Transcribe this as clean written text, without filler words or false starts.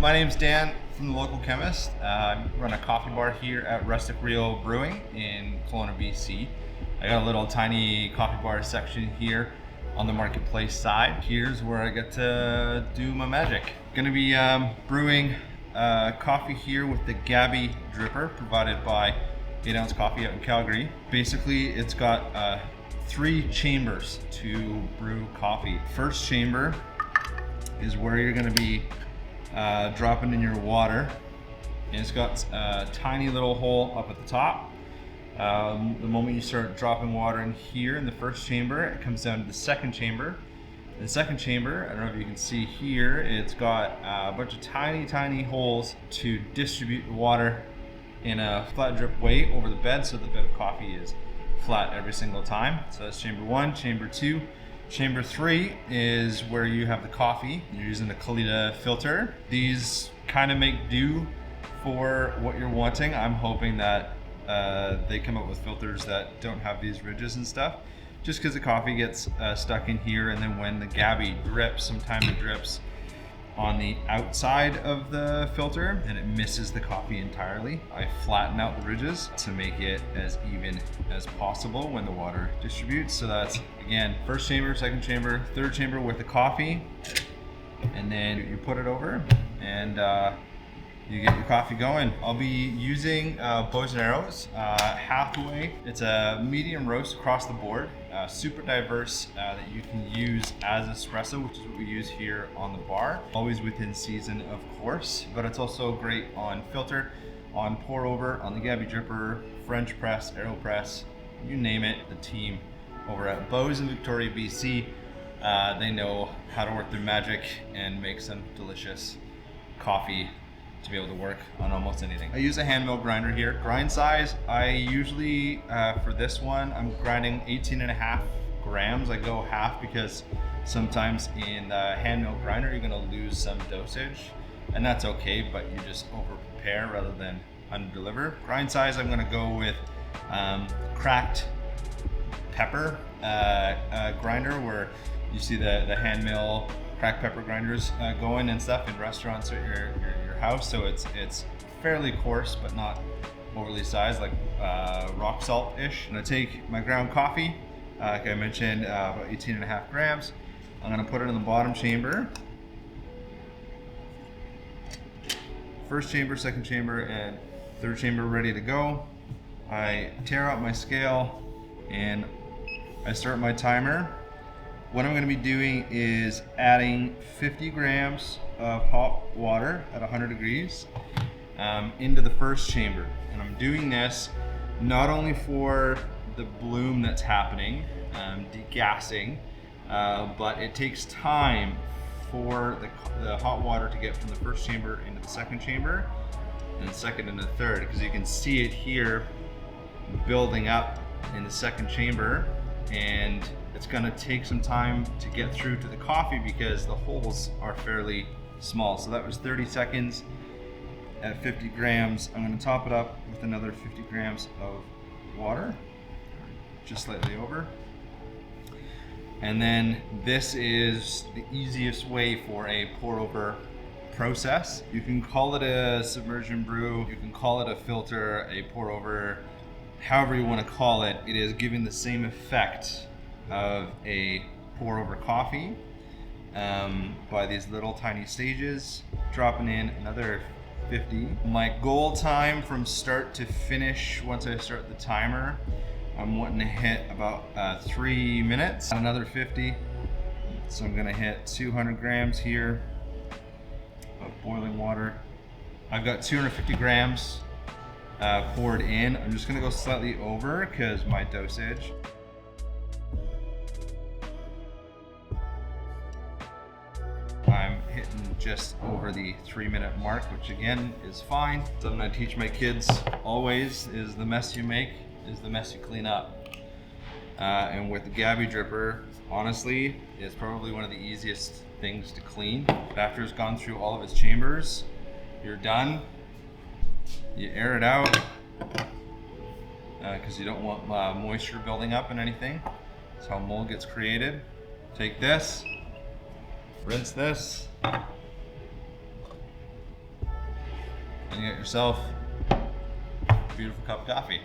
My name's Dan from the Local Chemist. I run a coffee bar here at Rustic Rio Brewing in Kelowna, BC. I got a little tiny coffee bar section here on the marketplace side. Here's where I get to do my magic. Gonna be brewing coffee here with the Gabi Dripper provided by 8 Ounce Coffee out in Calgary. Basically, it's got 3 chambers to brew coffee. First chamber is where you're gonna be dropping in your water, and it's got a tiny little hole up at the top. The moment you start dropping water in here in the first chamber, it comes down to the second chamber. The second chamber, I don't know if you can see here, it's got a bunch of tiny holes to distribute the water in a flat drip way over the bed, so the bed of coffee is flat every single time. So that's chamber 1. Chamber 2. Chamber 3 is where you have the coffee. You're using a Kalita filter. These kind of make do for what you're wanting. I'm hoping that they come up with filters that don't have these ridges and stuff, just because the coffee gets stuck in here, and then when the Gabi drips, sometimes it drips on the outside of the filter and it misses the coffee entirely. I flatten out the ridges to make it as even as possible when the water distributes. So that's, again, first chamber, second chamber, third chamber with the coffee, and then you put it over and you get your coffee going. I'll be using bows and arrows halfway. It's a medium roast across the board, super diverse, that you can use as espresso, which is what we use here on the bar. Always within season, of course, but it's also great on filter, on pour over, on the Gabi Dripper, French press, AeroPress, you name it. The team over at Bows in Victoria, BC, they know how to work their magic and make some delicious coffee to be able to work on almost anything. I use a hand mill grinder here. Grind size, I usually, for this one, I'm grinding 18.5 grams. I go half because sometimes in the hand mill grinder, you're gonna lose some dosage, and that's okay, but you just over prepare rather than under deliver. Grind size, I'm gonna go with cracked pepper grinder, where you see the hand mill cracked pepper grinders going and stuff in restaurants or your house. So it's fairly coarse, but not overly sized, like rock salt-ish. I'm gonna take my ground coffee, like I mentioned, about 18.5 grams. I'm gonna put it in the bottom chamber. First chamber, second chamber, and third chamber ready to go. I tear out my scale and I start my timer. What I'm going to be doing is adding 50 grams of hot water at 100 degrees into the first chamber. And I'm doing this not only for the bloom that's happening, degassing, but it takes time for the hot water to get from the first chamber into the second chamber, and the second into the third, because you can see it here building up in the second chamber, and it's gonna take some time to get through to the coffee because the holes are fairly small. So that was 30 seconds at 50 grams. I'm gonna top it up with another 50 grams of water, just slightly over. And then this is the easiest way for a pour over process. You can call it a submersion brew, you can call it a filter, a pour over, however you wanna call it. It is giving the same effect of a pour over coffee by these little tiny stages, dropping in another 50. My goal time from start to finish, once I start the timer, I'm wanting to hit about 3 minutes, another 50. So I'm gonna hit 200 grams here of boiling water. I've got 250 grams poured in. I'm just gonna go slightly over because my dosage. I'm hitting just over the 3-minute mark, which again is fine. Something I teach my kids always is the mess you make is the mess you clean up. And with the Gabi Dripper, honestly, it's probably one of the easiest things to clean. After it's gone through all of its chambers, you're done. You air it out because you don't want moisture building up in anything. That's how mold gets created. Take this, rinse this, and you get yourself a beautiful cup of coffee.